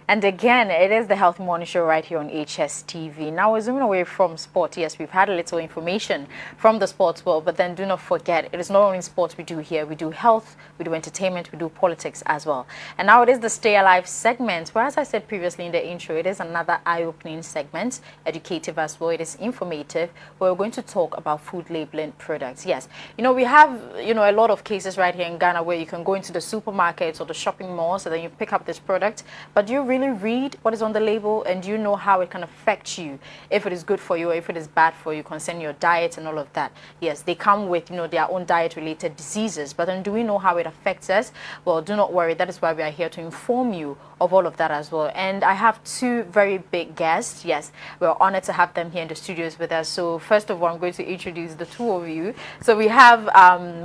And again, it is the Health Morning Show right here on HSTV. Now we're zooming away from sport. Yes, we've had a little information from the sports world, but then do not forget, it is not only sports we do here. We do health, we do entertainment, we do politics as well. And now it is the Stay Alive segment, where, as I said previously in the intro, it is another eye-opening segment, educative as well. It is informative, where we're going to talk about food labeling products. Yes, we have, a lot of cases right here in Ghana where you can go into the supermarkets or the shopping malls and then you pick up this product, but do you really read what is on the label, and do you know how it can affect you, if it is good for you or if it is bad for you concerning your diet and all of that? Yes, they come with their own diet related diseases, but then do we know how it affects us? Well, do not worry, that is why we are here to inform you of all of that as well. And I have two very big guests. Yes, we're honored to have them here in the studios with us. So first of all, I'm going to introduce the two of you. So we have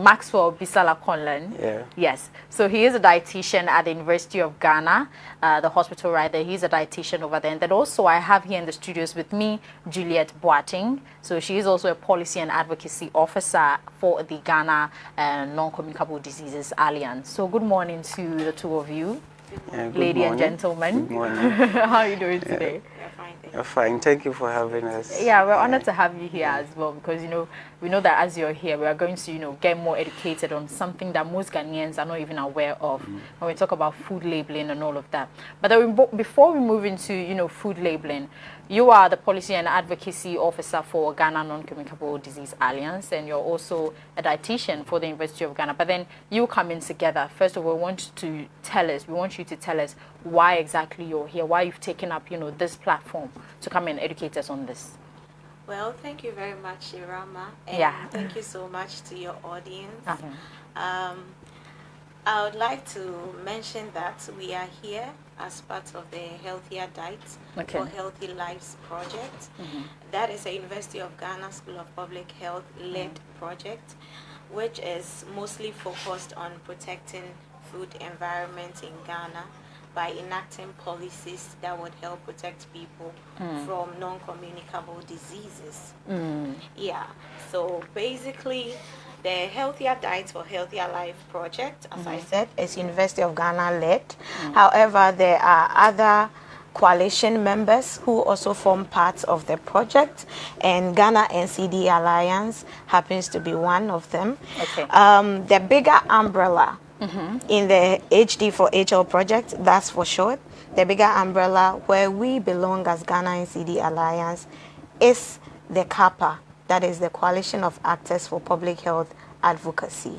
Maxwell Bisala Conlan. Yeah. Yes, so he is a dietitian at the University of Ghana, the hospital right there. He's a dietitian over there. And then also I have here in the studios with me Juliet Boateng. So she is also a policy and advocacy officer for the Ghana Non-Communicable Diseases Alliance. So good morning to the two of you. Lady and gentlemen. Good morning. How are you doing today? You're fine. Thank you for having us. Yeah, we're honored to have you here as well, because we know that as you're here, we are going to get more educated on something that most Ghanaians are not even aware of when we talk about food labeling and all of that. But then before we move into food labeling, you are the policy and advocacy officer for Ghana Non-Communicable Disease Alliance, and you're also a dietitian for the University of Ghana. But then you come in together. First of all, we want you to tell us why exactly you're here, why you've taken up this platform to come and educate us on this. Well, thank you very much, Irama, and thank you so much to your audience. I would like to mention that we are here as part of the Healthier Diet for Healthy Lives project. That is a University of Ghana School of Public Health led project, which is mostly focused on protecting food environment in Ghana by enacting policies that would help protect people from non-communicable diseases. Yeah, so basically the Healthier Diet for Healthier Life project, as I said, is University of Ghana led. However, there are other coalition members who also form part of the project, and GhNCDA Alliance happens to be one of them. The bigger umbrella in the HD4HL project, that's for short, the bigger umbrella where we belong as GhNCDA Alliance is the CAPA, that is the Coalition of Actors for Public Health Advocacy.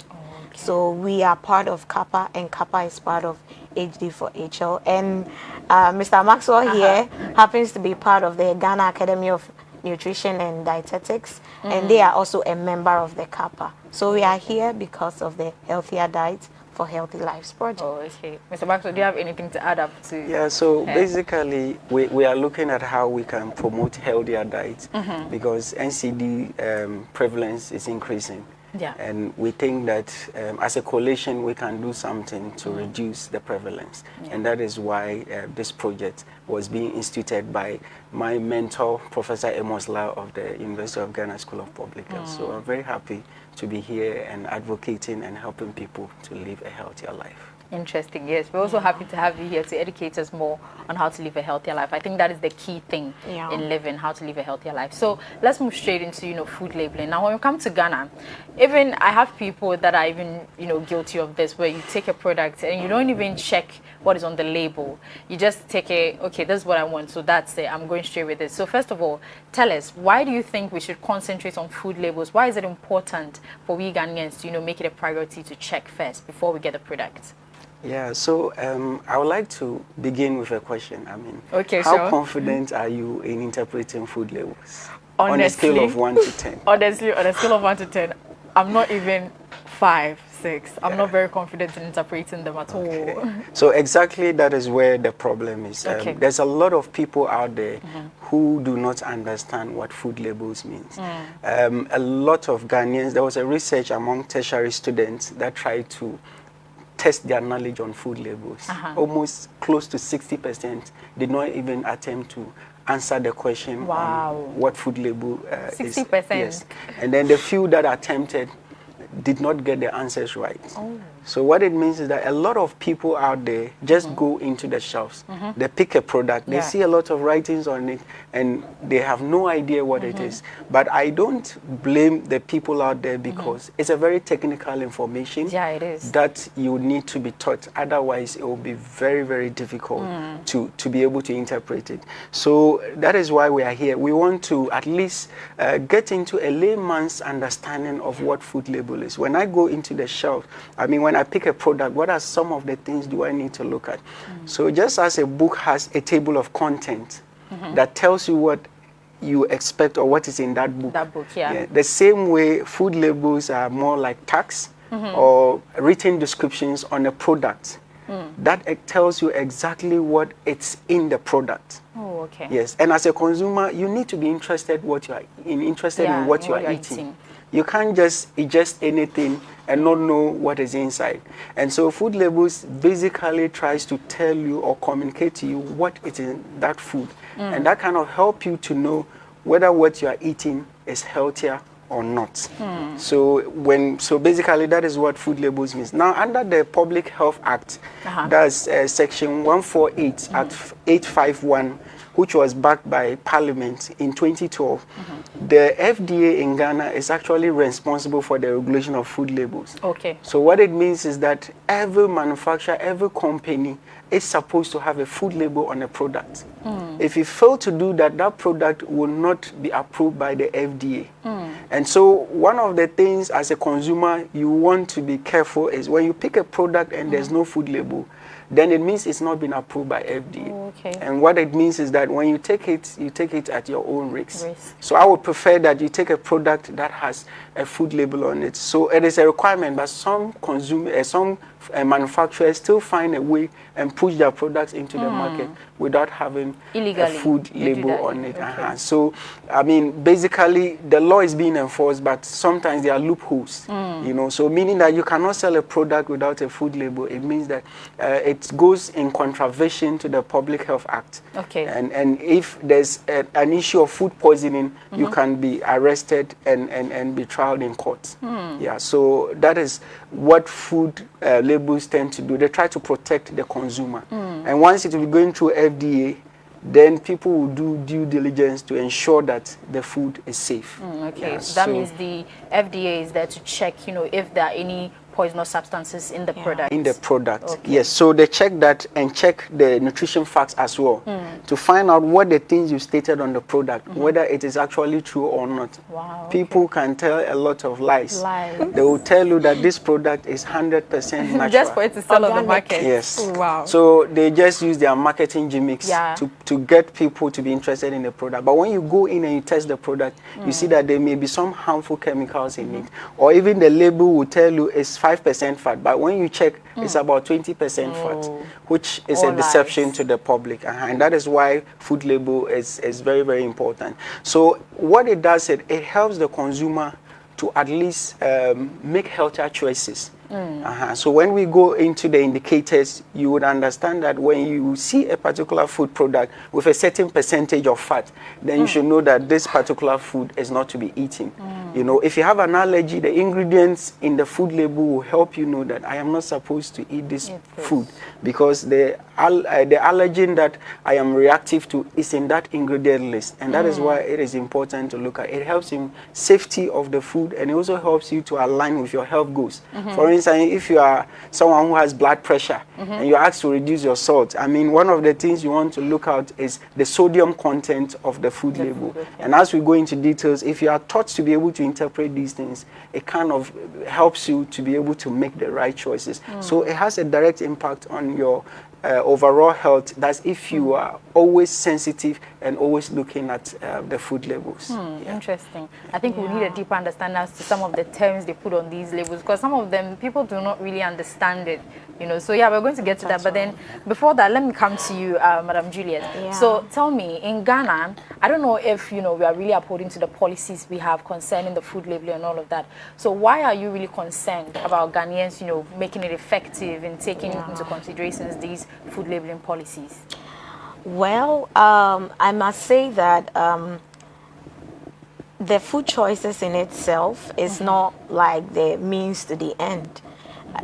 So we are part of CAPA, and CAPA is part of HD4HL. And Mr. Maxwell here happens to be part of the Ghana Academy of Nutrition and Dietetics, and they are also a member of the CAPA. So we are here because of the Healthier Diet for Healthy Lives project. Oh, okay. Mr. Maxwell, do you have anything to add up to? Yeah, so basically we are looking at how we can promote healthier diets because NCD prevalence is increasing. Yeah. And we think that as a coalition we can do something to reduce the prevalence. And that is why this project was being instituted by my mentor, Professor Amos Lau of the University of Ghana School of Public Health. So I'm very happy to be here and advocating and helping people to live a healthier life. Interesting. Yes, we're also happy to have you here to educate us more on how to live a healthier life. I think that is the key thing in living, how to live a healthier life. So let's move straight into food labeling. Now when we come to Ghana, even I have people that are even guilty of this, where you take a product and you don't even check what is on the label. You just take okay, this is what I want, so that's it, I'm going straight with it. So first of all, tell us, why do you think we should concentrate on food labels? Why is it important for we Ghanaians to make it a priority to check first before we get the product? Yeah, so I would like to begin with a question. I mean, okay, how confident are you in interpreting food labels? Honestly, on a scale of 1 to 10. Honestly, on a scale of 1 to 10, I'm not even 5, 6. I'm not very confident in interpreting them at all. So exactly that is where the problem is. There's a lot of people out there who do not understand what food labels means. A lot of Ghanaians, there was a research among tertiary students that tried to test their knowledge on food labels. Almost close to 60% did not even attempt to answer the question on what food label is. 60%? Yes. And then the few that attempted did not get the answers right. So what it means is that a lot of people out there just go into the shelves. They pick a product, they see a lot of writings on it, and they have no idea what it is. But I don't blame the people out there because it's a very technical information that you need to be taught. Otherwise, it will be very, very difficult to be able to interpret it. So that is why we are here. We want to at least get into a layman's understanding of what food label is. When I go into the shelf, I mean, when I pick a product, what are some of the things do I need to look at? So just as a book has a table of content that tells you what you expect or what is in that book. The same way food labels are more like tags or written descriptions on a product. That it tells you exactly what it's in the product. Oh, okay. Yes, and as a consumer, you need to be interested in what you are eating. You can't just ingest anything and not know what is inside. And so food labels basically tries to tell you or communicate to you what is in that food. And that kind of help you to know whether what you are eating is healthier or not. So basically that is what food labels means. Now under the Public Health Act, that's section 148 Act 851, which was backed by Parliament in 2012. The FDA in Ghana is actually responsible for the regulation of food labels. Okay. So what it means is that every manufacturer, every company is supposed to have a food label on a product. If you fail to do that, that product will not be approved by the FDA. And so one of the things as a consumer you want to be careful is when you pick a product and there's no food label, then it means it's not been approved by FDA. Okay. And what it means is that when you take it at your own risk. So I would prefer that you take a product that has a food label on it. So it is a requirement, but some manufacturers still find a way and push their products into the market without having a food label on it. So, I mean, basically, the law is being enforced, but sometimes there are loopholes, you know. So, meaning that you cannot sell a product without a food label. It means that it goes in contravention to the Public Health Act. Okay. And if there's an issue of food poisoning, you can be arrested and be tried in court. Yeah. So that is what food labels tend to do. They try to protect the consumer. And once it will be going through FDA, then people will do due diligence to ensure that the food is safe. Okay, yeah, so that means the FDA is there to check, you know, if there are any poisonous substances in the product. In the product, yes. So they check that and check the nutrition facts as well to find out what the things you stated on the product, whether it is actually true or not. Wow. People can tell a lot of lies. They will tell you that this product is 100% natural. Just for it to sell on the market. Yes. Wow. So they just use their marketing gimmicks to get people to be interested in the product. But when you go in and you test the product, you see that there may be some harmful chemicals in it. Or even the label will tell you it's 5% fat, but when you check, it's about 20% fat, which is a deception to the public. And that is why food label is very, very important. So what it does, it helps the consumer to at least make healthier choices. So when we go into the indicators, you would understand that when you see a particular food product with a certain percentage of fat, then you should know that this particular food is not to be eaten. You know, if you have an allergy, the ingredients in the food label will help you know that I am not supposed to eat this food because the allergen that I am reactive to is in that ingredient list. And that is why it is important to look at. It helps in safety of the food, and it also helps you to align with your health goals. For instance, if you are someone who has blood pressure and you're asked to reduce your salt, I mean, one of the things you want to look at is the sodium content of the food label. And as we go into details, if you are taught to be able to interpret these things, it kind of helps you to be able to make the right choices. So it has a direct impact on your overall health. That's if you are always sensitive and always looking at the food labels. Interesting. I think we need a deeper understanding as to some of the terms they put on these labels, because some of them people do not really understand it, you know. So yeah, we're going to get to that, but then before that, let me come to you, Madam Juliet. So tell me, in Ghana, I don't know if, you know, we are really upholding to the policies we have concerning the food labeling and all of that. So why are you really concerned about Ghanaians, you know, making it effective in taking into considerations these food labeling policies? Well, I must say that the food choices in itself is not like the means to the end.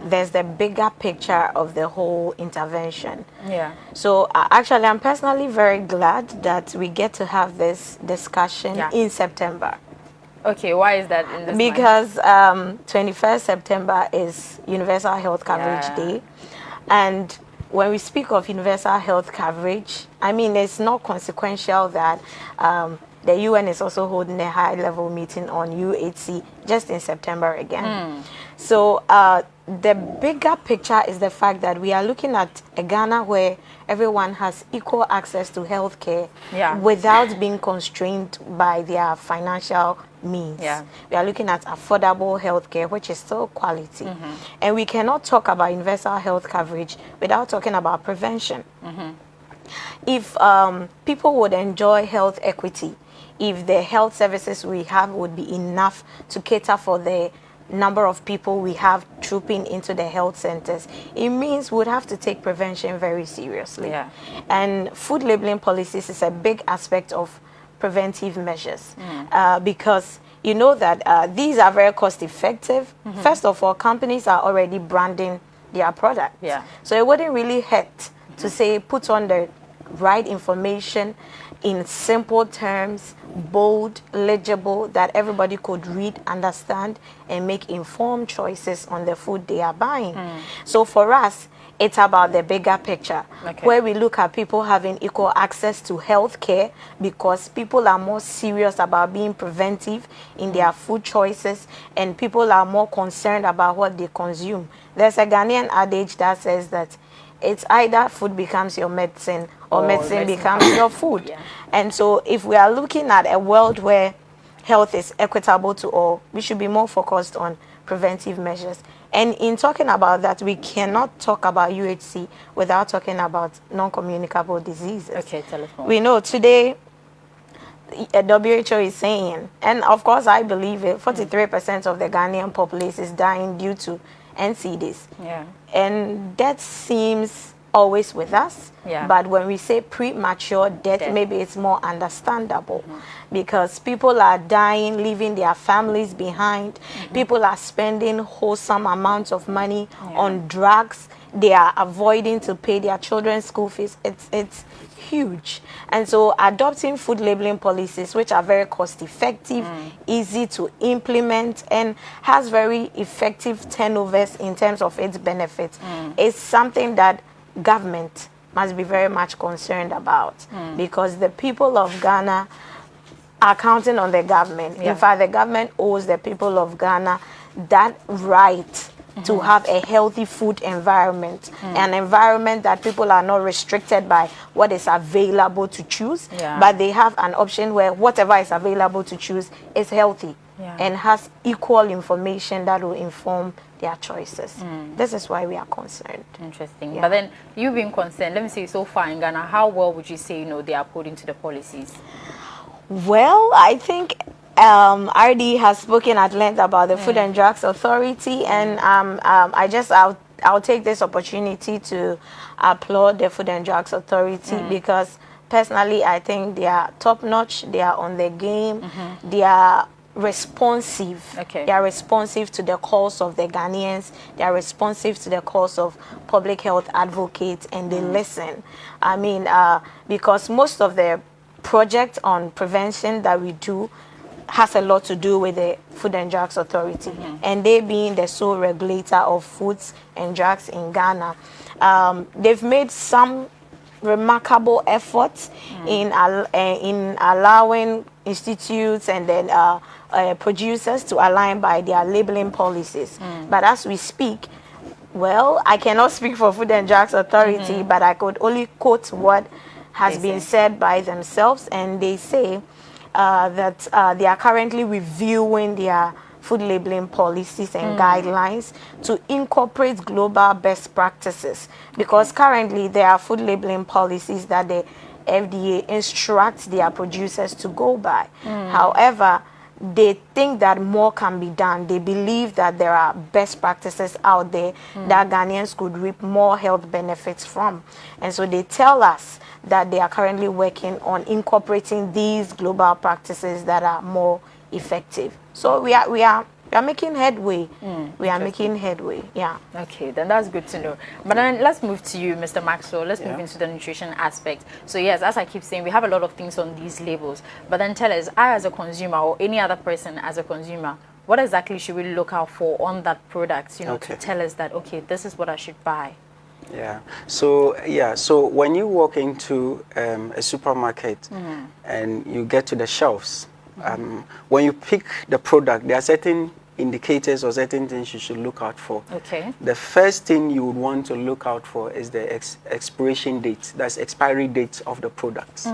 there's the bigger picture of the whole intervention. Yeah. So actually, I'm personally very glad that we get to have this discussion in September. Okay, why is that in this Because 21st September is Universal Health Coverage Day. And when we speak of universal health coverage, I mean, it's not consequential that the UN is also holding a high-level meeting on UHC just in September again. So the bigger picture is the fact that we are looking at a Ghana where everyone has equal access to health care without being constrained by their financial means. We are looking at affordable health care, which is still quality. And we cannot talk about universal health coverage without talking about prevention. If people would enjoy health equity, if the health services we have would be enough to cater for the number of people we have trooping into the health centers, it means we'd have to take prevention very seriously. And food labeling policies is a big aspect of preventive measures because you know that these are very cost effective. First of all, companies are already branding their product. So it wouldn't really hurt to say put on the right information in simple terms, bold, legible, that everybody could read, understand, and make informed choices on the food they are buying. So for us, it's about the bigger picture, where we look at people having equal access to health care because people are more serious about being preventive in their food choices and people are more concerned about what they consume. There's a Ghanaian adage that says that it's either food becomes your medicine or medicine becomes your food. And so if we are looking at a world where health is equitable to all, we should be more focused on preventive measures. And in talking about that, we cannot talk about UHC without talking about non-communicable diseases. Okay, tell us more. We know today WHO is saying, and of course I believe it, 43% of the Ghanaian populace is dying due to NCDs. And that seems always with us. But when we say premature death, maybe it's more understandable because people are dying, leaving their families behind. People are spending wholesome amounts of money on drugs. They are avoiding to pay their children's school fees. It's huge. And so adopting food labeling policies, which are very cost effective, easy to implement, and has very effective turnovers in terms of its benefits, is something that government must be very much concerned about because the people of Ghana are counting on the government. In fact, the government owes the people of Ghana that right to have a healthy food environment, an environment that people are not restricted by what is available to choose, but they have an option where whatever is available to choose is healthy and has equal information that will inform their choices. This is why we are concerned. Interesting. But then you being concerned, let me say, so far in Ghana, how well would you say, they are putting to the policies? Well, I think RD has spoken at length about the Food and Drugs Authority, and I'll take this opportunity to applaud the Food and Drugs Authority because personally I think they are top notch. They are on the game. They are responsive. They are responsive to the calls of the Ghanaians. They are responsive to the calls of public health advocates, and they listen. I mean, because most of the projects on prevention that we do has a lot to do with the Food and Drugs Authority, and they being the sole regulator of foods and drugs in Ghana. They've made some remarkable efforts in allowing institutes and then producers to align by their labeling policies. But as we speak, well, I cannot speak for Food and Drugs Authority, but I could only quote what has been said by themselves, and they say that they are currently reviewing their food labeling policies and guidelines to incorporate global best practices, because currently there are food labeling policies that the FDA instructs their producers to go by. However, they think that more can be done. They believe that there are best practices out there that Ghanaians could reap more health benefits from. And so they tell us that they are currently working on incorporating these global practices that are more effective. So we are we are making headway. We are making headway. Yeah. Okay, then that's good to know. But then let's move to you, Mr. Maxwell. Let's move into the nutrition aspect. So yes, as I keep saying, we have a lot of things on these labels. But then tell us, I as a consumer or any other person as a consumer, what exactly should we look out for on that product, you know, to tell us that, okay, this is what I should buy? Yeah. So when you walk into a supermarket and you get to the shelves, when you pick the product, there are certain indicators or certain things you should look out for. Okay. The first thing you would want to look out for is the expiration date. That's expiry date of the product.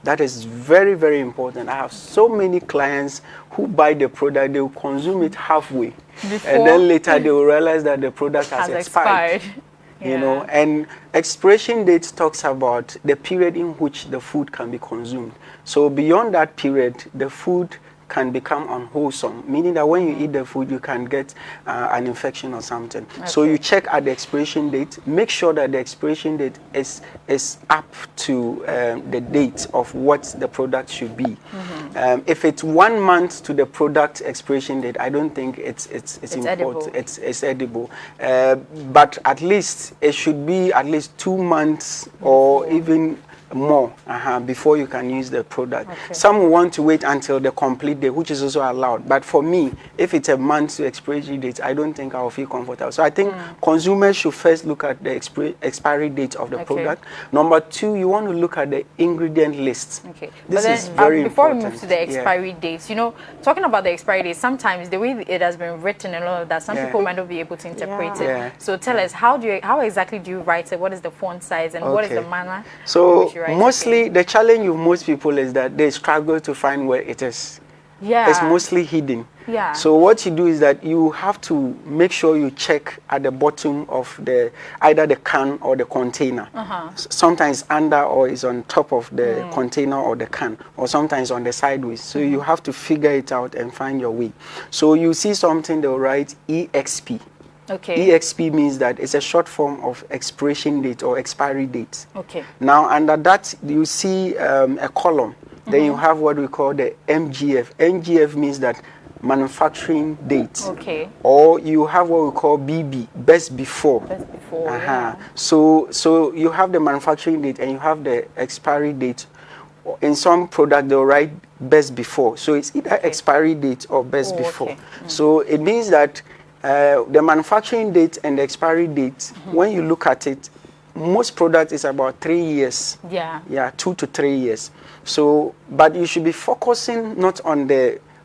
That is very, very important. I have so many clients who buy the product, they will consume it halfway. And then later they will realize that the product has expired. You know, and expiration date talks about the period in which the food can be consumed. So beyond that period, the food can become unwholesome, meaning that when you eat the food, you can get an infection or something. So you check at the expiration date, make sure that the expiration date is up to the date of what the product should be. If it's 1 month to the product expiration date, I don't think it's important. It's edible. But at least it should be at least 2 months or even more before you can use the product. Some want to wait until the complete day, which is also allowed. But for me, if it's a month to expiry date, I don't think I will feel comfortable. So I think consumers should first look at the expiry date of the product. Number 2, you want to look at the ingredient list. This is very before important. We move to the expiry dates, you know, talking about the expiry dates, sometimes the way it has been written and all of that, some people might not be able to interpret it. So tell us, how exactly do you write it? What is the font size and what is the manner? So mostly the challenge with most people is that they struggle to find where it is. It's mostly hidden. So what you do is that you have to make sure you check at the bottom of either the can or the container. Sometimes under or is on top of the container or the can, or sometimes on the sideways. So you have to figure it out and find your way. So you see something, they'll write EXP. EXP means that it's a short form of expiration date or expiry date. Now under that you see a column. Then you have what we call the MGF. MGF means that manufacturing date. Or you have what we call BB, best before. So you have the manufacturing date and you have the expiry date. In some product they'll write best before. So it's either expiry date or best before. So it means that the manufacturing date and the expiry date, when you look at it, most product is about 3 years. 2 to 3 years. So, but you should be focusing not on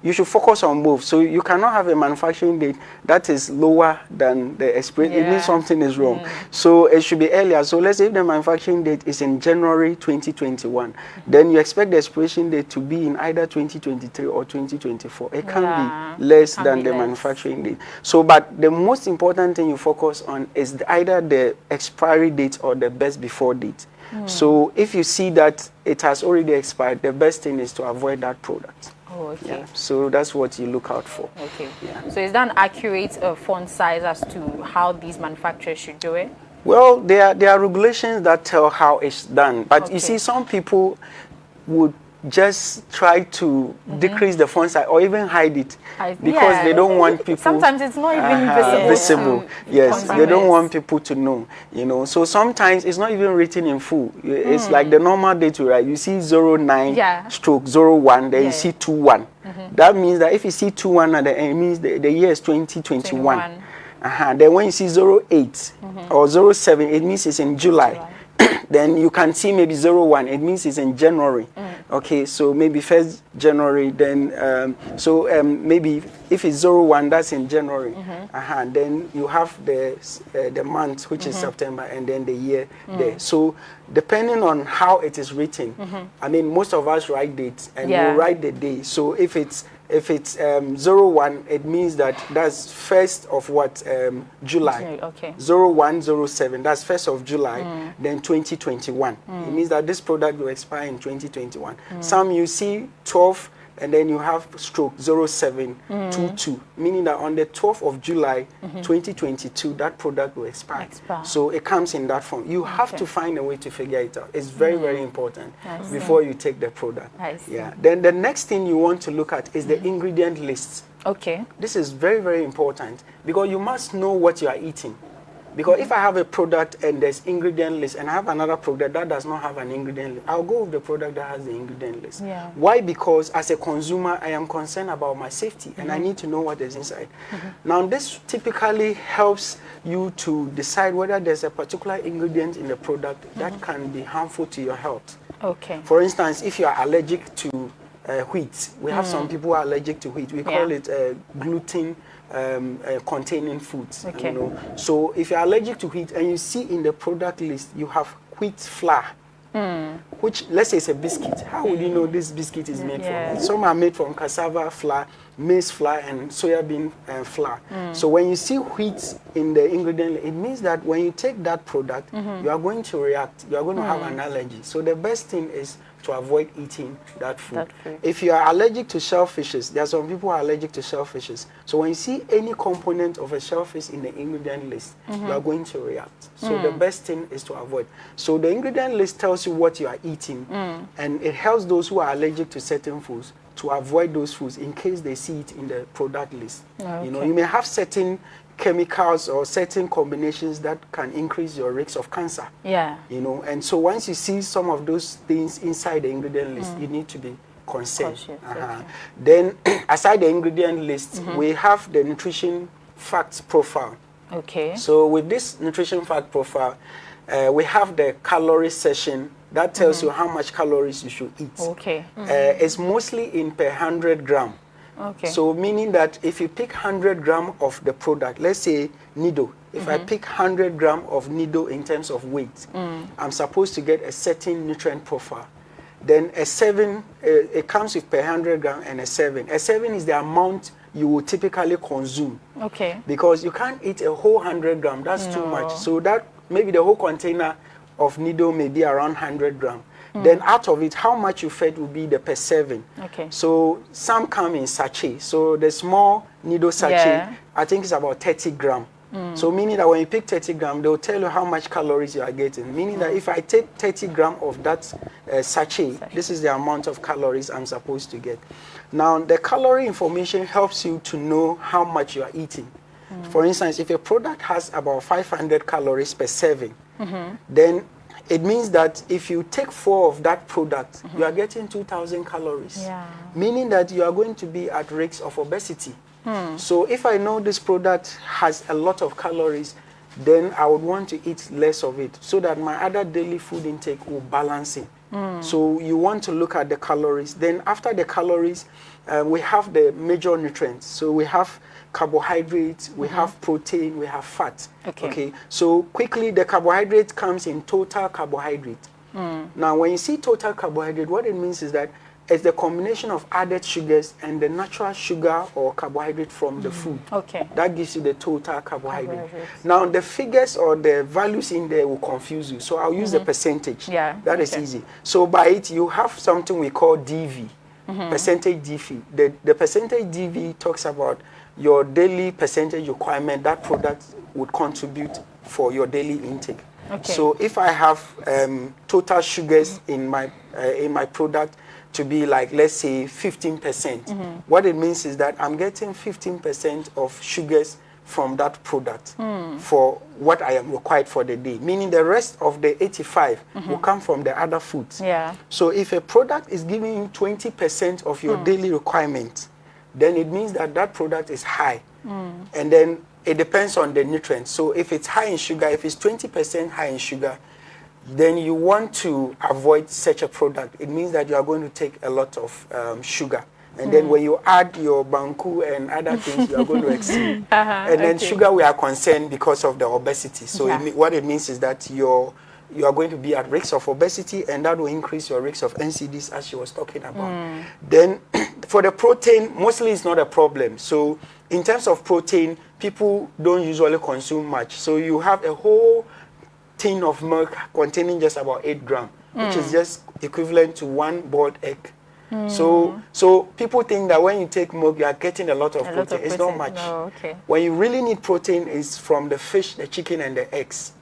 you should focus on both. So you cannot have a manufacturing date that is lower than the expiry. It means something is wrong. So it should be earlier. So let's say if the manufacturing date is in January 2021, then you expect the expiration date to be in either 2023 or 2024. It can be less than the manufacturing date. So, but the most important thing you focus on is either the expiry date or the best before date. So if you see that it has already expired, the best thing is to avoid that product. So that's what you look out for. So is that an accurate font size as to how these manufacturers should do it? Well, there are regulations that tell how it's done. But you see, some people would just try to decrease the font size or even hide it because they don't want people. Sometimes it's not even visible. Yes, they don't want people to know. You know, so sometimes it's not even written in full. It's like the normal date you write. You see 09 stroke 01, then you see 21. That means that if you see 21 at the end, it means the year is 2021. Then when you see 08 or 07, it means it's in July. Then you can see maybe 01, it means it's in January. Okay, so maybe 1st January, then maybe if it's 01, that's in January. Then you have the month, which is September, and then the year there. So depending on how it is written, I mean, most of us write dates and we'll write the day. So if it's 01, it means that's 1st of what? July. 0107, that's 1st of July, then 2021. It means that this product will expire in 2021. Some you see 12, and then you have stroke 0722, meaning that on the 12th of July 2022, that product will expire. So it comes in that form. You have to find a way to figure it out. It's very, very important before you take the product. Then the next thing you want to look at is the ingredient list. Okay. This is very, very important because you must know what you are eating. Because if I have a product and there's ingredient list and I have another product that does not have an ingredient list, I'll go with the product that has the ingredient list. Yeah. Why? Because as a consumer, I am concerned about my safety and I need to know what is inside. Now, this typically helps you to decide whether there's a particular ingredient in the product that can be harmful to your health. Okay. For instance, if you are allergic to wheat, we have some people who are allergic to wheat. We call it gluten containing foods. Okay. You know? So if you're allergic to wheat and you see in the product list you have wheat flour, which let's say it's a biscuit, how would you know this biscuit is made from? Some are made from cassava flour, maize flour, and soybean flour. So when you see wheat in the ingredient, it means that when you take that product, you are going to react, you are going to have an allergy. So the best thing is to avoid eating that food. If you are allergic to shellfishes, there are some people who are allergic to shellfishes. So when you see any component of a shellfish in the ingredient list, you are going to react. So the best thing is to avoid. So the ingredient list tells you what you are eating, and it helps those who are allergic to certain foods to avoid those foods in case they see it in the product list. You know, you may have certain chemicals or certain combinations that can increase your risk of cancer. You know, and so once you see some of those things inside the ingredient list, you need to be concerned. Then, aside the ingredient list, we have the nutrition facts profile. Okay. So with this nutrition fact profile, we have the calorie section that tells you how much calories you should eat. Okay. It's mostly in per 100 gram. Okay. So meaning that if you pick 100 gram of the product, let's say Nido, if I pick 100 gram of Nido in terms of weight, I'm supposed to get a certain nutrient profile. Then a 7, it comes with per 100 gram and a 7. A 7 is the amount you will typically consume. Okay. Because you can't eat a whole 100 gram, that's too much. So that maybe the whole container of Nido may be around 100 gram. Then out of it, how much you fed will be the per 7. Okay. So some come in sachet. So the small Nido sachet, I think it's about 30 gram. So meaning that when you pick 30 gram, they'll tell you how much calories you are getting. Meaning that if I take 30 gram of that sachet, this is the amount of calories I'm supposed to get. Now, the calorie information helps you to know how much you are eating. For instance, if a product has about 500 calories per serving, then it means that if you take 4 of that product, you are getting 2,000 calories. Meaning that you are going to be at risk of obesity. So if I know this product has a lot of calories, then I would want to eat less of it so that my other daily food intake will balance it. So you want to look at the calories. Then after the calories, we have the major nutrients. So we have carbohydrates, we have protein, we have fat. Okay. So quickly, the carbohydrate comes in total carbohydrate. Now, when you see total carbohydrate, what it means is that it's the combination of added sugars and the natural sugar or carbohydrate from the food. Okay. That gives you the total carbohydrate. Now, the figures or the values in there will confuse you. So I'll use the percentage. That is easy. So by it, you have something we call DV, percentage DV. The percentage DV talks about your daily percentage requirement that product would contribute for your daily intake. So if I have total sugars in my product to be like, let's say 15%, what it means is that I'm getting 15% of sugars from that product for what I am required for the day, meaning the rest of the 85 will come from the other foods. So if a product is giving you 20% of your daily requirement, then it means that that product is high. And then it depends on the nutrients. So if it's high in sugar, if it's 20% high in sugar, then you want to avoid such a product. It means that you are going to take a lot of sugar. And then when you add your banku and other things, you are going to exceed. And then sugar, we are concerned because of the obesity. So what it means is that you are going to be at risk of obesity, and that will increase your risk of NCDs, as she was talking about. Then for the protein, mostly it's not a problem. So in terms of protein, people don't usually consume much. So you have a whole tin of milk containing just about 8 grams, which is just equivalent to 1 boiled egg. So people think that when you take milk, you are getting a lot of protein. It's not much. When you really need protein is from the fish, the chicken, and the eggs.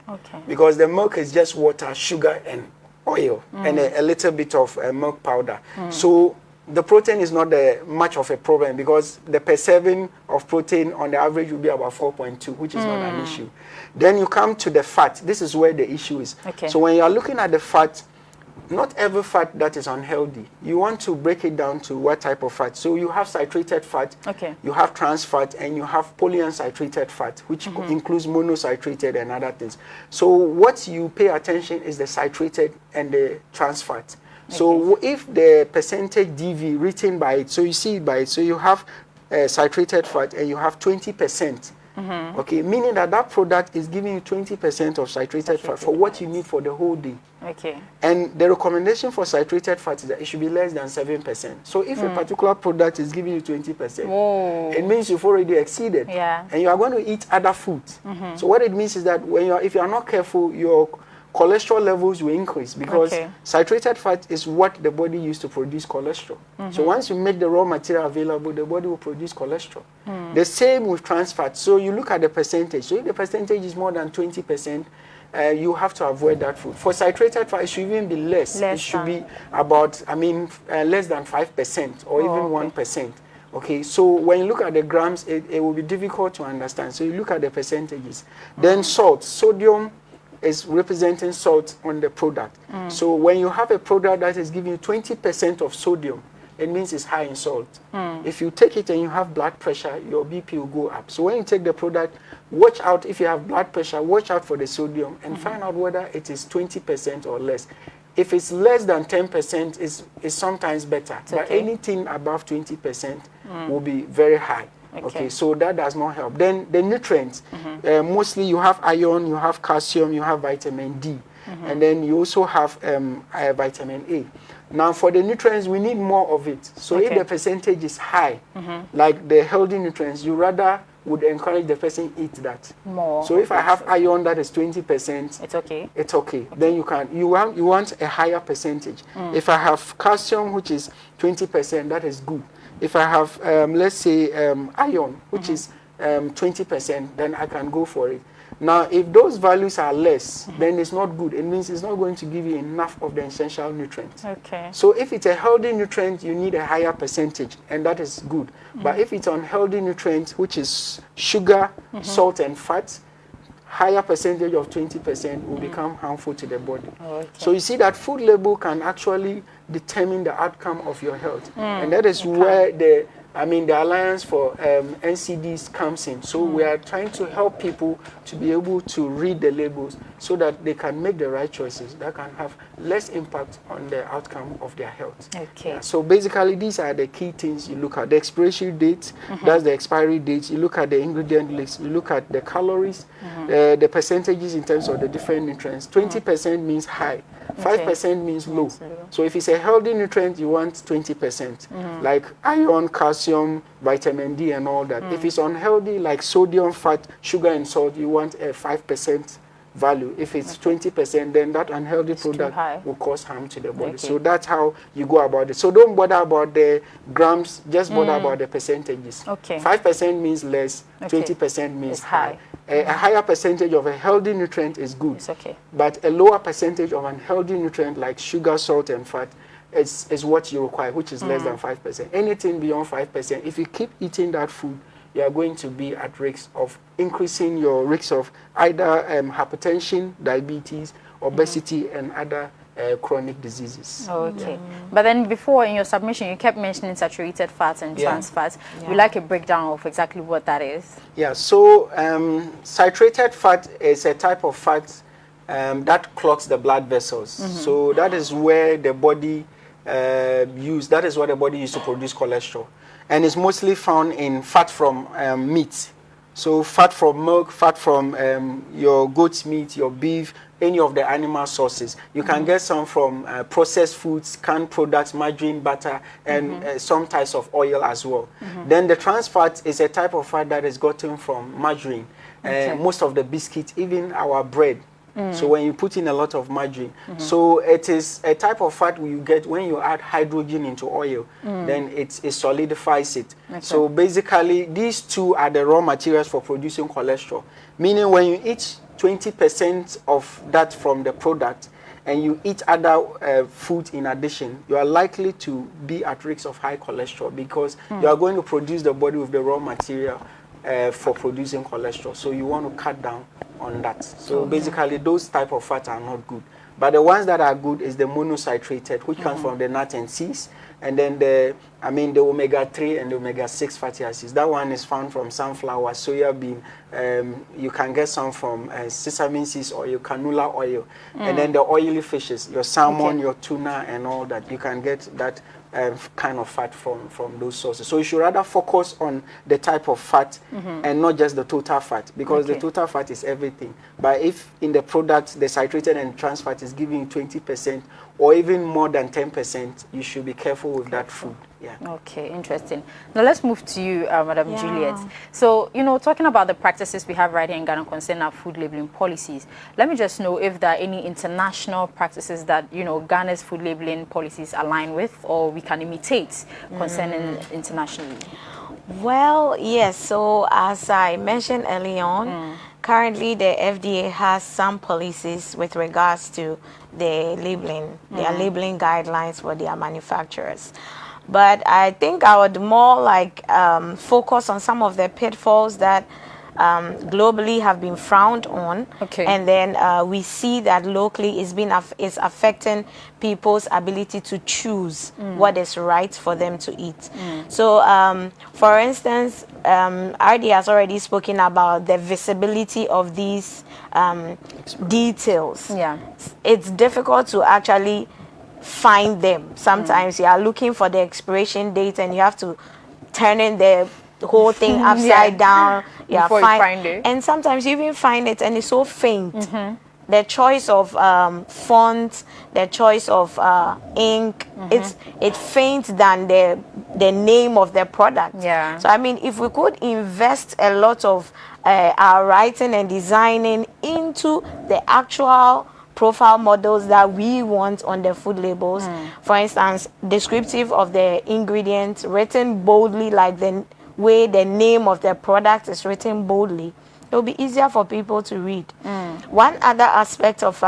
Because the milk is just water, sugar, and oil, and a little bit of milk powder. So the protein is not much of a problem because the per serving of protein on the average will be about 4.2, which is not an issue. Then you come to the fat. This is where the issue is. Okay. So when you are looking at the fat, not every fat that is unhealthy. You want to break it down to what type of fat. So you have saturated fat, you have trans fat, and you have polyunsaturated fat, which includes monosaturated and other things. So what you pay attention is the saturated and the trans fat. So if the percentage DV written by it, so you see it by it, so you have saturated fat and you have 20%. Okay, meaning that that product is giving you 20% of saturated fat for what you need for the whole day. Okay. And the recommendation for saturated fat is that it should be less than 7%. So if a particular product is giving you 20%, it means you've already exceeded. Yeah. And you are going to eat other foods. So what it means is that when if you are not careful, your cholesterol levels will increase because saturated fat is what the body used to produce cholesterol. So once you make the raw material available, the body will produce cholesterol. The same with trans fat. So you look at the percentage. So if the percentage is more than 20%, you have to avoid that food. For saturated fat, it should even be less. It should be about, less than 5% or even 1%. Okay, so when you look at the grams, it will be difficult to understand. So you look at the percentages. Then salt, sodium is representing salt on the product. So when you have a product that is giving you 20% of sodium, it means it's high in salt. If you take it and you have blood pressure, your BP will go up. So when you take the product, watch out if you have blood pressure, watch out for the sodium and find out whether it is 20% or less. If it's less than 10%, it's sometimes better. But anything above 20% will be very high. Okay, so that does not help. Then the nutrients, mostly you have iron, you have calcium, you have vitamin D, and then you also have vitamin A. Now for the nutrients, we need more of it. So if the percentage is high, like the healthy nutrients, you rather would encourage the person eat that. More. So if I have iron that is 20%, it's okay. It's okay. Then you want a higher percentage. If I have calcium, which is 20%, that is good. If I have, let's say, iron, which is 20%, then I can go for it. Now, if those values are less, then it's not good. It means it's not going to give you enough of the essential nutrients. Okay. So if it's a healthy nutrient, you need a higher percentage, and that is good. But if it's unhealthy nutrients, which is sugar, salt, and fat, higher percentage of 20% will become harmful to the body. So you see that food label can actually determine the outcome of your health. And that is where the Alliance for NCDs comes in. So we are trying to help people to be able to read the labels so that they can make the right choices that can have less impact on the outcome of their health. Okay. Yeah, so basically, these are the key things you look at. The expiration date, that's the expiry date. You look at the ingredient list. You look at the calories, the percentages in terms of the different nutrients. 20% means high. 5% means low. So if it's a healthy nutrient, you want 20%, like iron, calcium, vitamin D, and all that. If it's unhealthy, like sodium, fat, sugar, and salt, you want a 5% value. If it's 20%, then that unhealthy product will cause harm to the body. So that's how you go about it. So don't bother about the grams, just bother about the percentages. 5% means less, 20% means high. A higher percentage of a healthy nutrient is good. It's okay. But a lower percentage of unhealthy nutrient like sugar, salt, and fat is what you require, which is less than 5%. Anything beyond 5%, if you keep eating that food, you are going to be at risk of increasing your risk of either hypertension, diabetes, obesity, and other chronic diseases. Okay. But then before in your submission, you kept mentioning saturated fats and trans fats. We'd like a breakdown of exactly what that is. Yeah, so saturated fat is a type of fat that clogs the blood vessels. So that is where the body that is what the body used to produce cholesterol. And it's mostly found in fat from meat. So fat from milk, fat from your goat's meat, your beef, any of the animal sources. You can get some from processed foods, canned products, margarine, butter, and some types of oil as well. Then the trans fat is a type of fat that is gotten from margarine. Most of the biscuits, even our bread. So when you put in a lot of margarine. So it is a type of fat you get when you add hydrogen into oil, then it solidifies it. So basically, these two are the raw materials for producing cholesterol. Meaning when you eat 20% of that from the product, and you eat other food in addition, you are likely to be at risk of high cholesterol because you are going to produce the body with the raw material for producing cholesterol. So you want to cut down on that. So basically, those type of fats are not good. But the ones that are good is the monocytrated, which comes from the nuts and seeds, and then the omega-3 and the omega-6 fatty acids. That one is found from sunflower, soya bean. You can get some from sesame seeds oil, canola oil, and then the oily fishes, your salmon, your tuna, and all that. You can get that kind of fat from those sources. So you should rather focus on the type of fat and not just the total fat, because the total fat is everything. But if in the product the saturated and trans fat is giving you 20% or even more than 10%, you should be careful with that food. Yeah. Okay, interesting. Now let's move to you, Madam Juliet. So, talking about the practices we have right here in Ghana concerning our food labeling policies, let me just know if there are any international practices that, Ghana's food labeling policies align with or we can imitate concerning internationally. Well, yes. So as I mentioned early on, currently the FDA has some policies with regards to the labeling, their labeling guidelines for their manufacturers. But I think I would more like focus on some of the pitfalls that globally have been frowned on, and then we see that locally is affecting people's ability to choose what is right for them to eat. So, for instance, RD has already spoken about the visibility of these details. Yeah, it's difficult to actually find them. Sometimes you are looking for the expiration date and you have to turn in the whole thing upside down. Before you find it. And sometimes you even find it and it's so faint. The choice of font, the choice of ink, it's faint than the name of the product. Yeah. So I mean, if we could invest a lot of our writing and designing into the actual profile models that we want on the food labels, for instance, descriptive of the ingredients written boldly, like the way the name of the product is written boldly, it will be easier for people to read. One other aspect of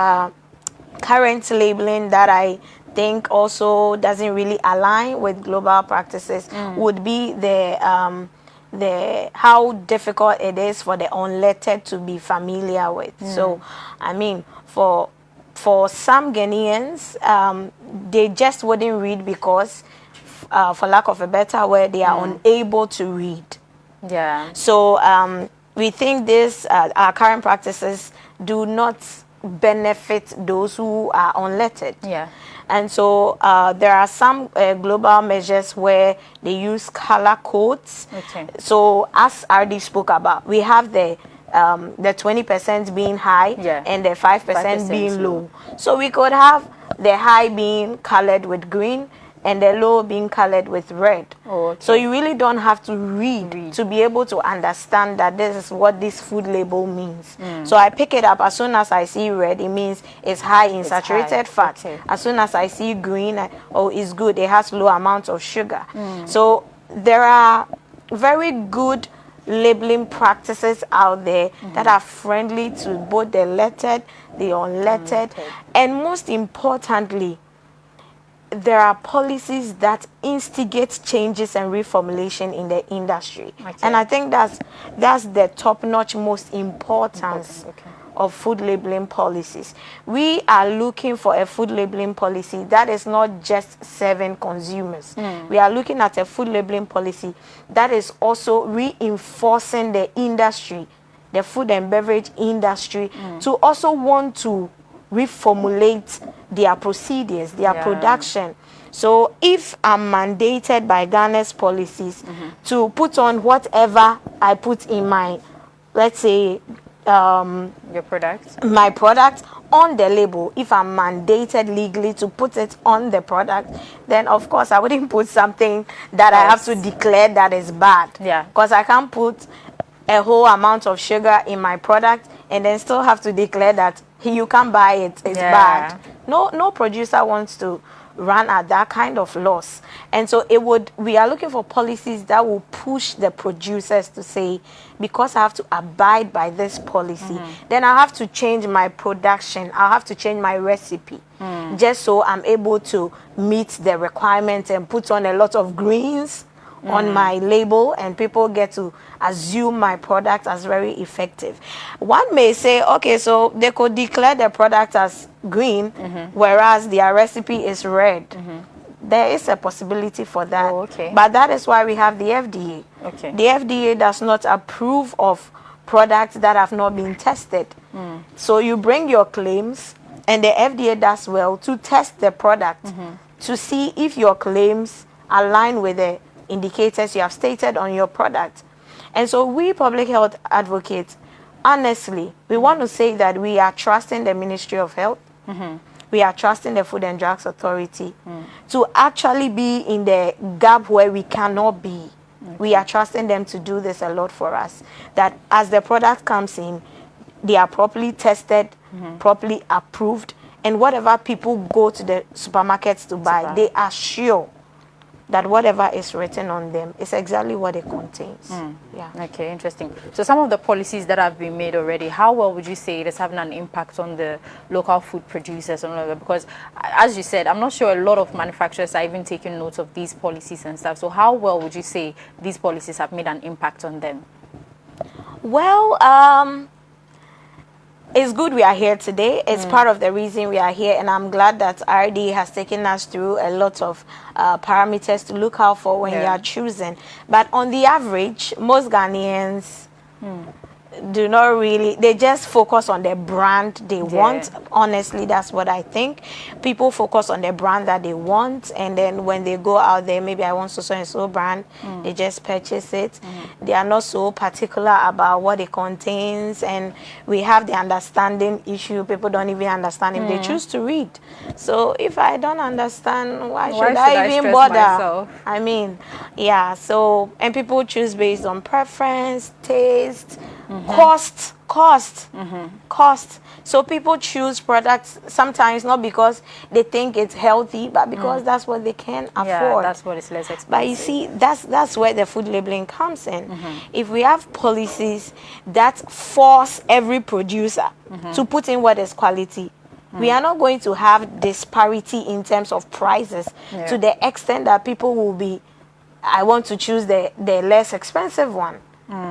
current labeling that I think also doesn't really align with global practices would be the how difficult it is for the unlettered to be familiar with. So, I mean, for some Ghanaians, they just wouldn't read because, for lack of a better word, they are unable to read. Yeah. So we think this our current practices do not benefit those who are unlettered. Yeah. And so there are some global measures where they use color codes. So as RD spoke about, we have the 20% being high and the 5% being low. So we could have the high being colored with green and the low being colored with red. So you really don't have to read to be able to understand that this is what this food label means. So I pick it up as soon as I see red, it means it's high in saturated fat. As soon as I see green, it's good, it has low amounts of sugar. So there are very good labeling practices out there that are friendly to both the lettered, the unlettered, and most importantly, there are policies that instigate changes and reformulation in the industry. And I think that's the top-notch most importance of food labeling policies. We are looking for a food labeling policy that is not just serving consumers. We are looking at a food labeling policy that is also reinforcing the industry, the food and beverage industry, to also want to reformulate their procedures, their production. So if I'm mandated by Ghana's policies to put on whatever I put in my, let's say, your product, my product on the label, if I'm mandated legally to put it on the product, then of course I wouldn't put something that I have to declare that is bad. Because I can't put a whole amount of sugar in my product and then still have to declare that you can't buy it, it's bad. No producer wants to run at that kind of loss. And so we are looking for policies that will push the producers to say, because I have to abide by this policy, then I have to change my production, I have to change my recipe, just so I'm able to meet the requirements and put on a lot of greens on my label, and people get to assume my product as very effective. One may say, okay, so they could declare the product as green, whereas their recipe is red. There is a possibility for that. Oh, okay. But that is why we have the FDA. Okay. The FDA does not approve of products that have not been tested. So you bring your claims, and the FDA does well to test the product to see if your claims align with the indicators you have stated on your product. And so we public health advocates, honestly, we want to say that we are trusting the Ministry of Health, we are trusting the Food and Drugs Authority to actually be in the gap where we cannot be. We are trusting them to do this a lot for us, that as the product comes in, they are properly tested, properly approved, and whatever people go to the supermarkets to buy, they are sure that whatever is written on them is exactly what it contains. Yeah. Okay, interesting. So some of the policies that have been made already, how well would you say it is having an impact on the local food producers and all of that? Because as you said, I'm not sure a lot of manufacturers are even taking notes of these policies and stuff. So how well would you say these policies have made an impact on them? Well, it's good we are here today. It's part of the reason we are here, and I'm glad that RD has taken us through a lot of parameters to look out for when you are choosing. But on the average, most Ghanaians do not really, they just focus on the brand they want. Honestly, that's what I think. People focus on the brand that they want, and then when they go out there, maybe I want so and so brand, they just purchase it. They are not so particular about what it contains, and we have the understanding issue. People don't even understand if they choose to read. So if I don't understand, why should I even bother myself? I mean, yeah. So, and people choose based on preference, taste, cost. So people choose products sometimes not because they think it's healthy, but because that's what they can afford. Yeah, that's what is less expensive. But you see, that's where the food labeling comes in. If we have policies that force every producer to put in what is quality, we are not going to have disparity in terms of prices to the extent that people will be, I want to choose the less expensive one.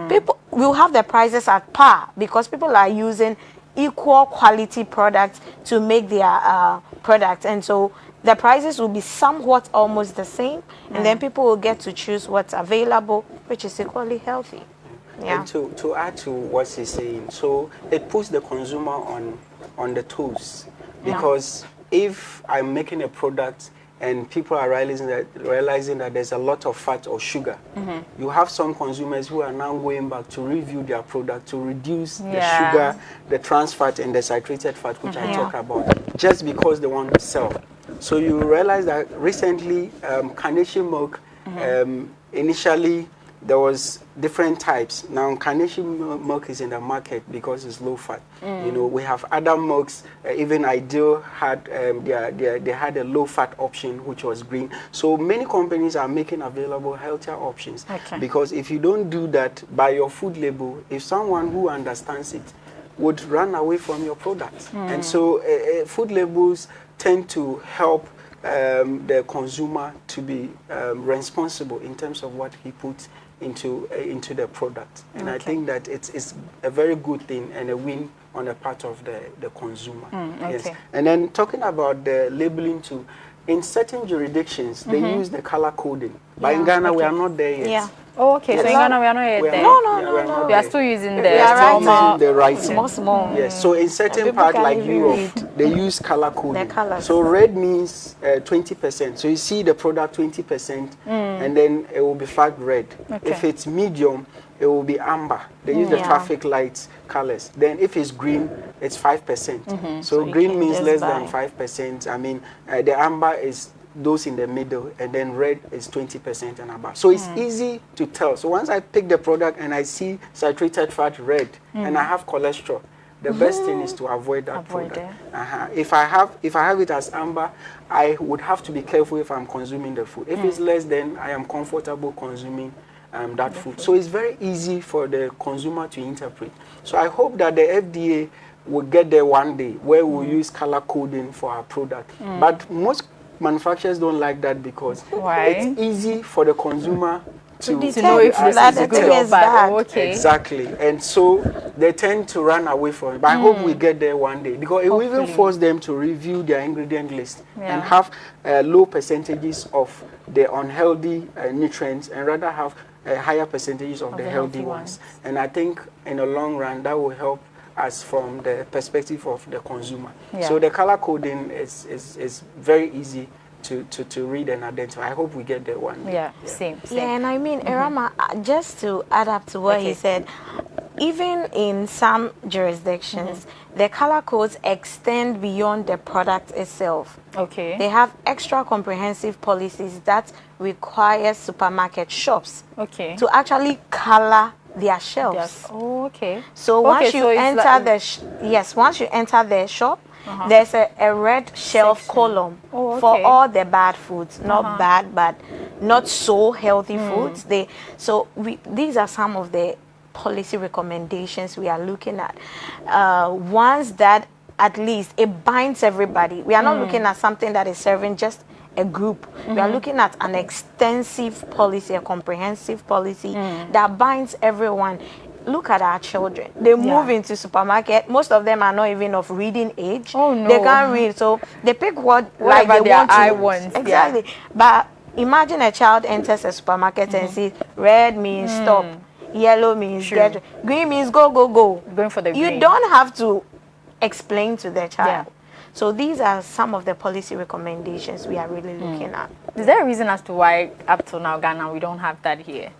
People will have the prices at par because people are using equal quality products to make their products, and so the prices will be somewhat almost the same, and then people will get to choose what's available, which is equally healthy. Yeah. And to add to what he's saying, so it puts the consumer on the toes, because if I'm making a product and people are realizing that there's a lot of fat or sugar, you have some consumers who are now going back to review their product to reduce the sugar, the trans fat, and the saturated fat, which I talk about, just because they want to sell. So you realize that recently, carnation milk, initially there was different types. Now carnation milk is in the market because it's low fat. You know, we have other milks. Even Ideal had they had a low fat option which was green. So many companies are making available healthier options. Because if you don't do that by your food label, if someone who understands it would run away from your product. And so food labels tend to help the consumer to be responsible in terms of what he puts into the product. And I think that it's a very good thing and a win on the part of the consumer. Yes. And then talking about the labeling too, in certain jurisdictions, they use the color coding. But in Ghana, we are not there yet. Yeah. Oh, okay. So in Ghana, we are not yet there. No. We are still using the writing. Small. Yes. So in certain parts like Europe, they use color coding. So red means 20%. So you see the product 20%, and then it will be flagged red. If it's medium, it will be amber. They use the traffic lights colors. Then if it's green, it's 5%. So green means less than 5%. I mean, the amber is those in the middle, and then red is 20% and above. So it's easy to tell. So once I pick the product and I see saturated fat red and I have cholesterol, the best thing is to avoid that product. If I have it as amber, I would have to be careful if I'm consuming the food. If it's less, then I am comfortable consuming that food. So it's very easy for the consumer to interpret. So I hope that the FDA will get there one day where we'll use color coding for our product. But most manufacturers don't like that because it's easy for the consumer to know if this is good or bad. Okay. Exactly. And so they tend to run away from it. But I hope we get there one day because it will even force them to review their ingredient list and have low percentages of the unhealthy nutrients and rather have higher percentages of the healthy ones. And I think in the long run that will help us from the perspective of the consumer. So the color coding is very easy to read and identify. I hope we get there one day. Same. Yeah, and I mean, Erama, just to add up to what he said, even in some jurisdictions, the color codes extend beyond the product itself. Okay. They have extra comprehensive policies that require supermarket shops to actually color their shelves. So once you enter once you enter the shop, there's a red shelf column for all the bad foods, not bad, but not so healthy foods. These are some of the policy recommendations we are looking at. Ones that at least it binds everybody. We are not looking at something that is serving just a group. We are looking at an extensive policy, a comprehensive policy that binds everyone. Look at our children. They move into supermarket. Most of them are not even of reading age. They can't read, so they pick whatever they want. Exactly. But imagine a child enters a supermarket and sees red means stop, yellow means get, green means go. Going for the green. You don't have to explain to the child. So these are some of the policy recommendations we are really looking at. Is there a reason as to why up to now Ghana we don't have that here?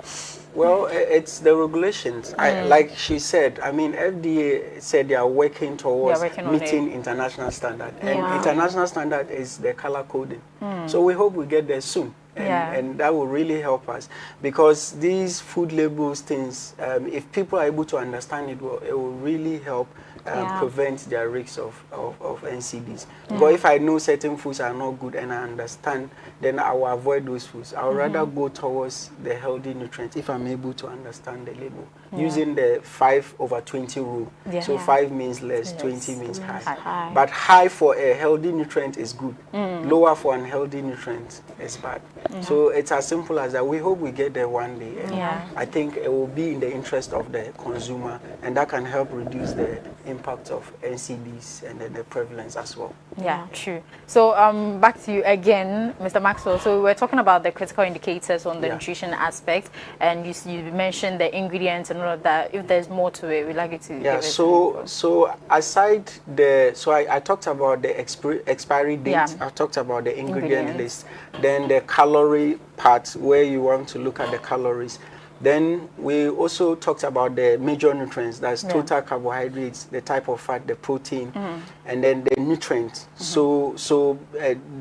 Well, it's the regulations. Like she said, I mean, FDA said they are working towards meeting international standard. And international standard is the color coding. So we hope we get there soon. And that will really help us. Because these food labels things, if people are able to understand it, it will really help prevent their risks of NCDs. Because if I know certain foods are not good and I understand, then I will avoid those foods. I would rather go towards the healthy nutrients if I'm able to understand the label. Using the 5/20 rule. So 5 means less, 20 means high. But high for a healthy nutrient is good. Lower for unhealthy nutrient is bad. So it's as simple as that. We hope we get there one day. And I think it will be in the interest of the consumer, and that can help reduce the impact of NCDs and then the prevalence as well. True. So back to you again, Mr. Maxwell. So we were talking about the critical indicators on the nutrition aspect, and you mentioned the ingredients and all of that. If there's more to it, we'd like you to give it so aside I talked about the expiry date. I talked about the ingredient list, then the calorie part where you want to look at the calories. Then we also talked about the major nutrients, that's total carbohydrates, the type of fat, the protein, and then the nutrients. So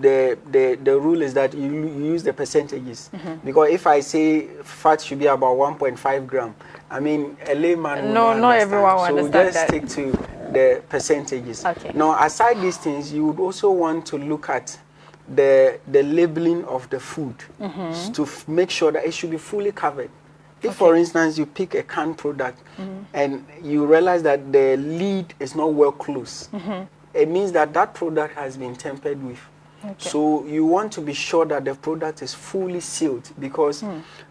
the rule is that you use the percentages. Because if I say fat should be about 1.5 gram, I mean, a layman will not everyone will understand that. So just stick to the percentages. Now, aside these things, you would also want to look at the labeling of the food to make sure that it should be fully covered. If, for instance, you pick a canned product and you realize that the lid is not well closed, it means that that product has been tampered with. So you want to be sure that the product is fully sealed, because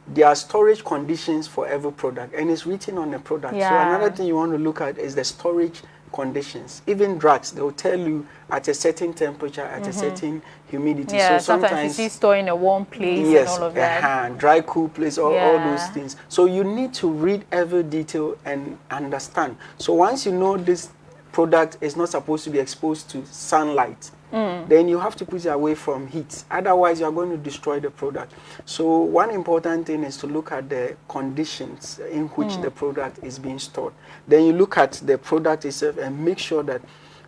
there are storage conditions for every product, and it's written on the product. So another thing you want to look at is the storage conditions. Even drugs, they will tell you at a certain temperature, at a certain humidity. So sometimes you see store in a warm place and all of that. Dry, cool place, all those things. So you need to read every detail and understand. So once you know this product is not supposed to be exposed to sunlight, then you have to put it away from heat. Otherwise, you are going to destroy the product. So one important thing is to look at the conditions in which the product is being stored. Then you look at the product itself and make sure that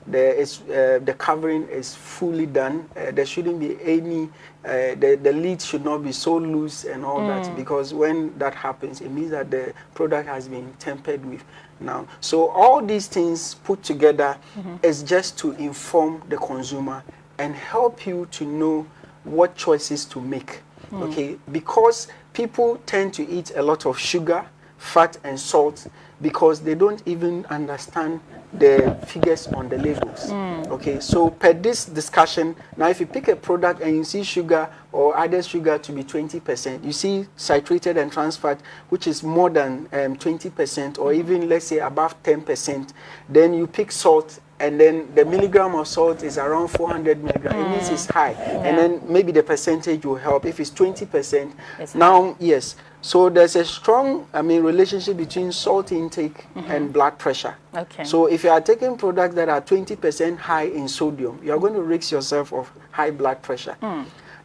the covering is fully done. There shouldn't be any, the lid should not be so loose and all that, because when that happens, it means that the product has been tampered with now. So all these things put together is just to inform the consumer and help you to know what choices to make. Okay, because people tend to eat a lot of sugar, fat and salt because they don't even understand the figures on the labels. Okay, so per this discussion, now if you pick a product and you see sugar or added sugar to be 20%, you see saturated and trans fat, which is more than 20% or even let's say above 10%, then you pick salt and then the milligram of salt is around 400 milligrams. It means it's high. And then maybe the percentage will help. If it's 20%, it's now, high. yes. So there's a strong, relationship between salt intake and blood pressure. Okay. So if you are taking products that are 20% high in sodium, you are going to risk yourself of high blood pressure.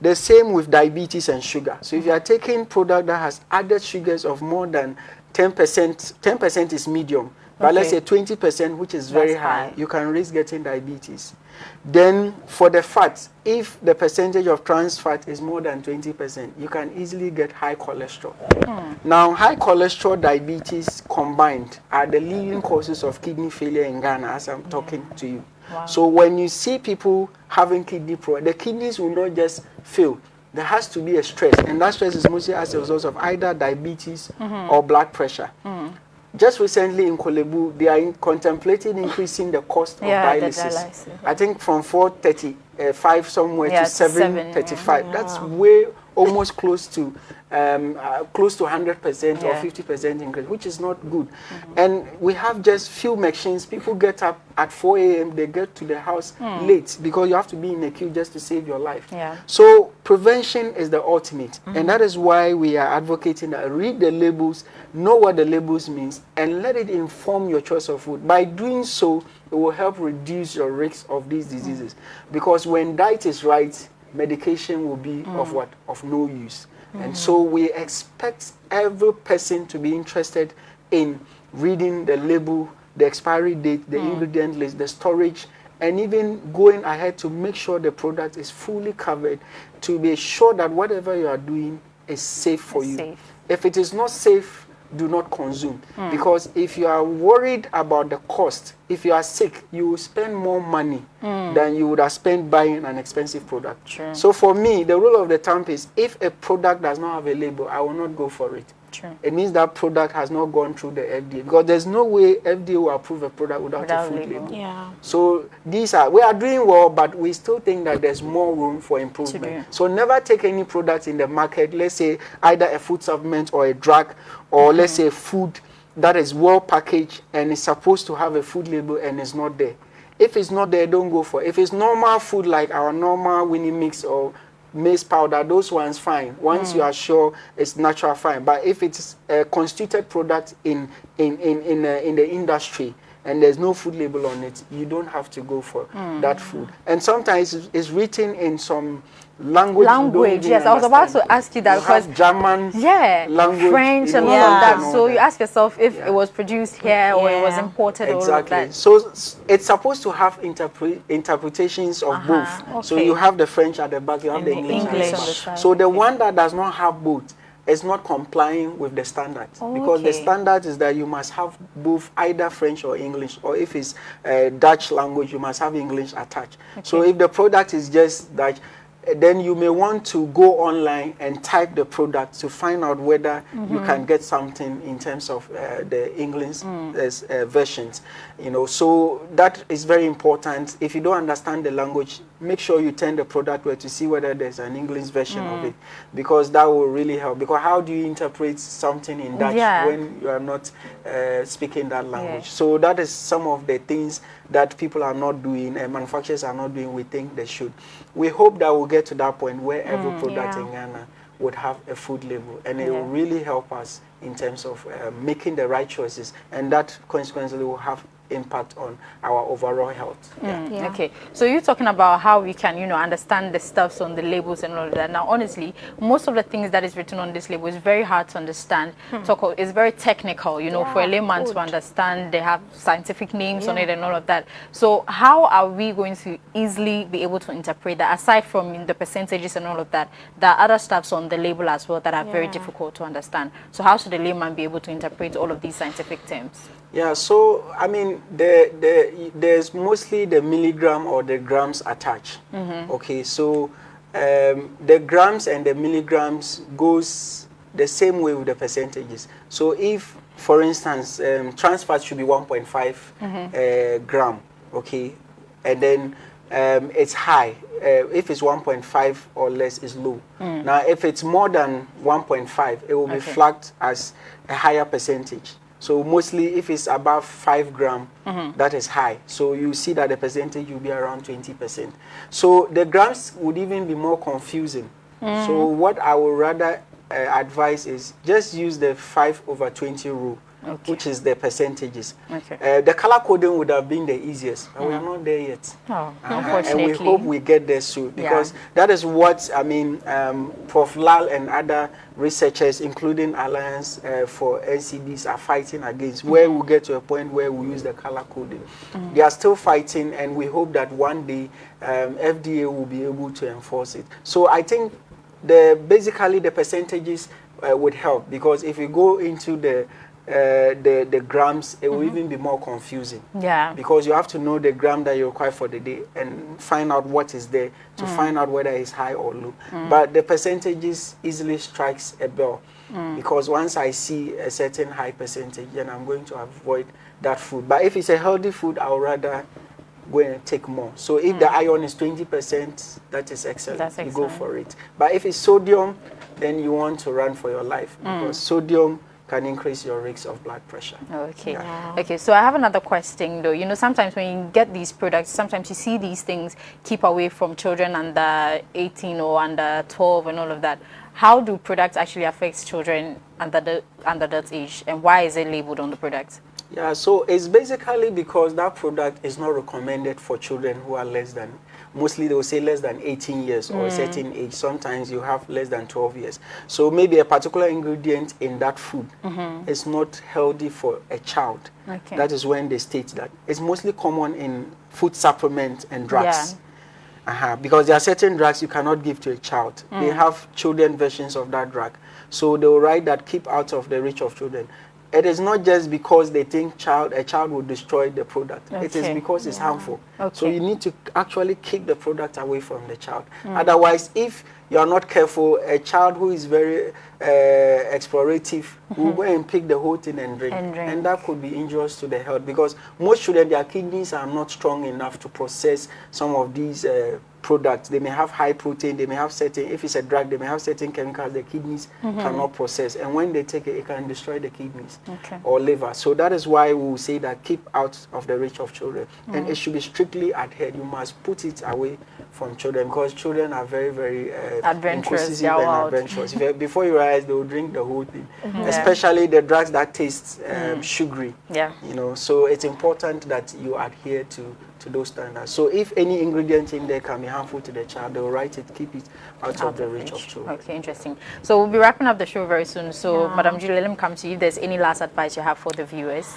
The same with diabetes and sugar. So if you are taking product that has added sugars of more than 10%, 10% is medium. But let's say 20%, which is very high, you can risk getting diabetes. Then for the fat, if the percentage of trans fat is more than 20%, you can easily get high cholesterol. Now, high cholesterol, diabetes combined are the leading causes of kidney failure in Ghana as I'm talking to you. Wow. So when you see people having kidney problems, the kidneys will not just fail. There has to be a stress, and that stress is mostly as a result of either diabetes or blood pressure. Just recently in Kolebu, they are contemplating increasing the cost of dialysis. I think from 435 somewhere to 735. That's way almost close to 100% or 50% increase, which is not good. And we have just few machines. People get up at 4 a.m. They get to the house late because you have to be in a queue just to save your life. So prevention is the ultimate, and that is why we are advocating that read the labels, know what the labels means, and let it inform your choice of food. By doing so, it will help reduce your risk of these diseases. Because when diet is right, medication will be of no use. And so we expect every person to be interested in reading the label, the expiry date, the ingredient list, the storage, and even going ahead to make sure the product is fully covered, to be sure that whatever you are doing is safe for you. If it is not safe, do not consume. Because if you are worried about the cost, if you are sick, you will spend more money than you would have spent buying an expensive product. So for me, the rule of the thumb is if a product does not have a label, I will not go for it. It means that product has not gone through the FDA, because there's no way FDA will approve a product without a food label. So we are doing well, but we still think that there's more room for improvement. So never take any product in the market, let's say either a food supplement or a drug, or let's say food that is well packaged and is supposed to have a food label and it's not there. If it's not there, don't go for it. If it's normal food like our normal Winnie mix or maize powder, those ones fine. Once you are sure it's natural, fine. But if it's a constituted product in the industry and there's no food label on it, you don't have to go for that food. And sometimes it's written in some language. Yes, I was about to ask you that, because German, language, French, and all of that. So you ask yourself if it was produced here or it was imported. Or all of that. So it's supposed to have interpretations of both. So you have the French at the back, you have the English at the back. So the one that does not have both is not complying with the standards, because the standard is that you must have both, either French or English, or if it's Dutch language, you must have English attached. So if the product is just Dutch, then you may want to go online and type the product to find out whether you can get something in terms of the English versions. So that is very important. If you don't understand the language, make sure you turn the product where to see whether there's an English version of it, because that will really help. Because how do you interpret something in Dutch when you are not speaking that language? So that is some of the things that people are not doing and manufacturers are not doing. We think they should. We hope that we'll get to that point where every product in Ghana would have a food label, and it will really help us in terms of making the right choices, and that consequently will have impact on our overall health. Okay, so you're talking about how we can, understand the stuffs on the labels and all of that. Now, honestly, most of the things that is written on this label is very hard to understand. It's very technical, for a layman to understand. They have scientific names on it and all of that. So how are we going to easily be able to interpret that? Aside from the percentages and all of that, there are other stuffs on the label as well that are very difficult to understand. So how should a layman be able to interpret all of these scientific terms? Yeah, so I mean, there's mostly the milligram or the grams attached. Okay, so the grams and the milligrams goes the same way with the percentages. So if, for instance, trans fat should be 1.5 gram, okay, and then it's high. If it's 1.5 or less, is low. Now, if it's more than 1.5, it will be flagged as a higher percentage. So mostly, if it's above 5 gram, that is high. So you see that the percentage will be around 20%. So the grams would even be more confusing. So what I would rather advise is just use the 5/20 rule, which is the percentages. The color coding would have been the easiest, but we are not there yet. Unfortunately. And we hope we get there soon, because that is what, I mean, Prof. Lal and other researchers, including Alliance for NCDs, are fighting against, where we get to a point where we use the color coding. They are still fighting, and we hope that one day FDA will be able to enforce it. So I think basically the percentages would help, because if you go into the grams, it will even be more confusing. Because you have to know the gram that you require for the day and find out what is there to find out whether it's high or low. But the percentages easily strikes a bell, because once I see a certain high percentage, then I'm going to avoid that food. But if it's a healthy food, I would rather go and take more. So if the iron is 20%, that is excellent. You go for it. But if it's sodium, then you want to run for your life, because sodium can increase your risk of blood pressure. Okay. Okay, so I have another question though. Sometimes when you get these products, sometimes you see these things, keep away from children under 18 or under 12 and all of that. How do products actually affect children under that age, and why is it labeled on the product? Yeah, so it's basically because that product is not recommended for children who are mostly they will say less than 18 years or a certain age. Sometimes you have less than 12 years. So maybe a particular ingredient in that food is not healthy for a child. That is when they state that. It's mostly common in food supplements and drugs. Because there are certain drugs you cannot give to a child. They have children versions of that drug. So they will write that keep out of the reach of children. It is not just because they think a child will destroy the product. It is because it's harmful. So you need to actually keep the product away from the child. Otherwise, if you are not careful, a child who is very explorative will go and pick the whole thing and drink. And that could be injurious to the health, because most children, their kidneys are not strong enough to process some of these products. They may have high protein, they may have certain, if it's a drug, they may have certain chemicals the kidneys cannot process. And when they take it, it can destroy the kidneys or liver. So that is why we will say that keep out of the reach of children. And it should be strictly adhered. You must put it away from children, because children are very, very adventurous. Adventurous. Before you realize, they will drink the whole thing. Especially the drugs that taste sugary. So it's important that you adhere to those standards. So if any ingredient in there can be harmful to the child, they will write it, keep it out of the reach of children. Okay, interesting. So we'll be wrapping up the show very soon. So Madam Julie, let me come to you. If there's any last advice you have for the viewers?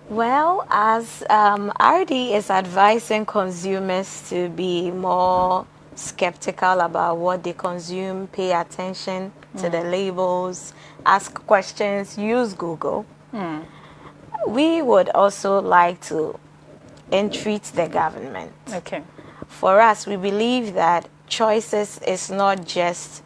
Well, as RD is advising consumers to be more skeptical about what they consume, pay attention to the labels, ask questions, use Google. We would also like to entreat the government. For us, we believe that choices is not just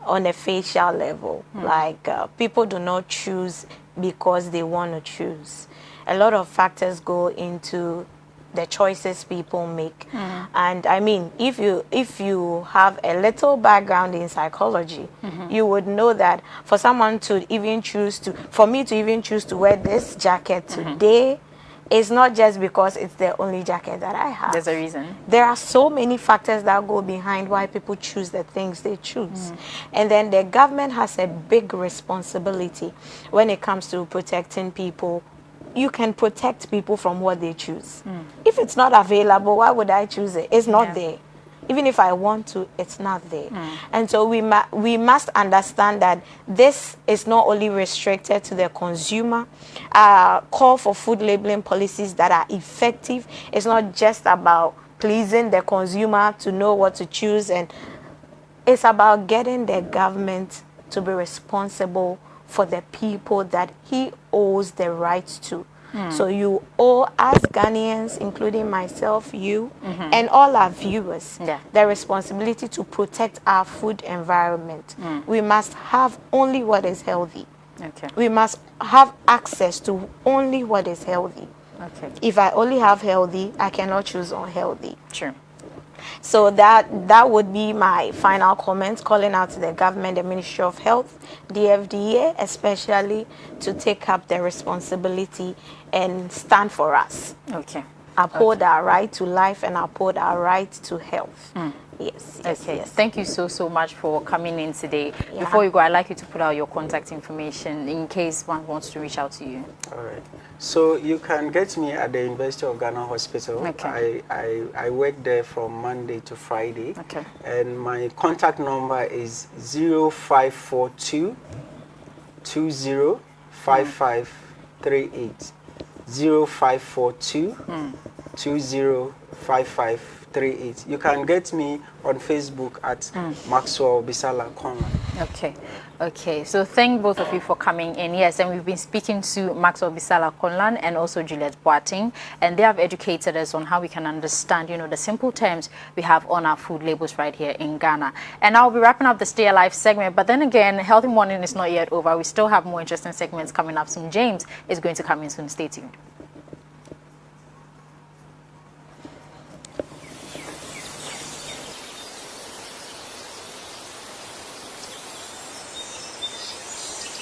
on a facial level. Like people do not choose because they want to choose. A lot of factors go into the choices people make. And I mean, if you have a little background in psychology, you would know that for someone to even choose to, for me to even choose to wear this jacket today, it's not just because it's the only jacket that I have. There's a reason. There are so many factors that go behind why people choose the things they choose. And then the government has a big responsibility when it comes to protecting people you can protect people from what they choose. If it's not available, why would I choose it? It's not there. Even if I want to, it's not there. And so we must understand that this is not only restricted to the consumer. Call for food labeling policies that are effective. It's not just about pleasing the consumer to know what to choose, and it's about getting the government to be responsible for the people that he owes the rights to. So you owe us Ghanaians, including myself, you, and all our viewers, the responsibility to protect our food environment. We must have only what is healthy. We must have access to only what is healthy. If I only have healthy, I cannot choose unhealthy. So that would be my final comments, calling out to the government, the Ministry of Health, the FDA especially, to take up the responsibility and stand for us. Uphold our right to life and uphold our right to health. Yes. Thank you so much for coming in today. Before you go, I'd like you to put out your contact information in case one wants to reach out to you. All right. So you can get me at the University of Ghana Hospital. I work there from Monday to Friday. And my contact number is 0542 205538. 0542 205538. You can get me on Facebook at Maxwell Bisala Conlan. So thank both of you for coming in. Yes, and we've been speaking to Maxwell Bisala Conlan and also Juliet Boateng, and they have educated us on how we can understand, the simple terms we have on our food labels right here in Ghana. And I'll be wrapping up the Stay Alive segment, but then again, Healthy Morning is not yet over. We still have more interesting segments coming up soon. James is going to come in soon. Stay tuned.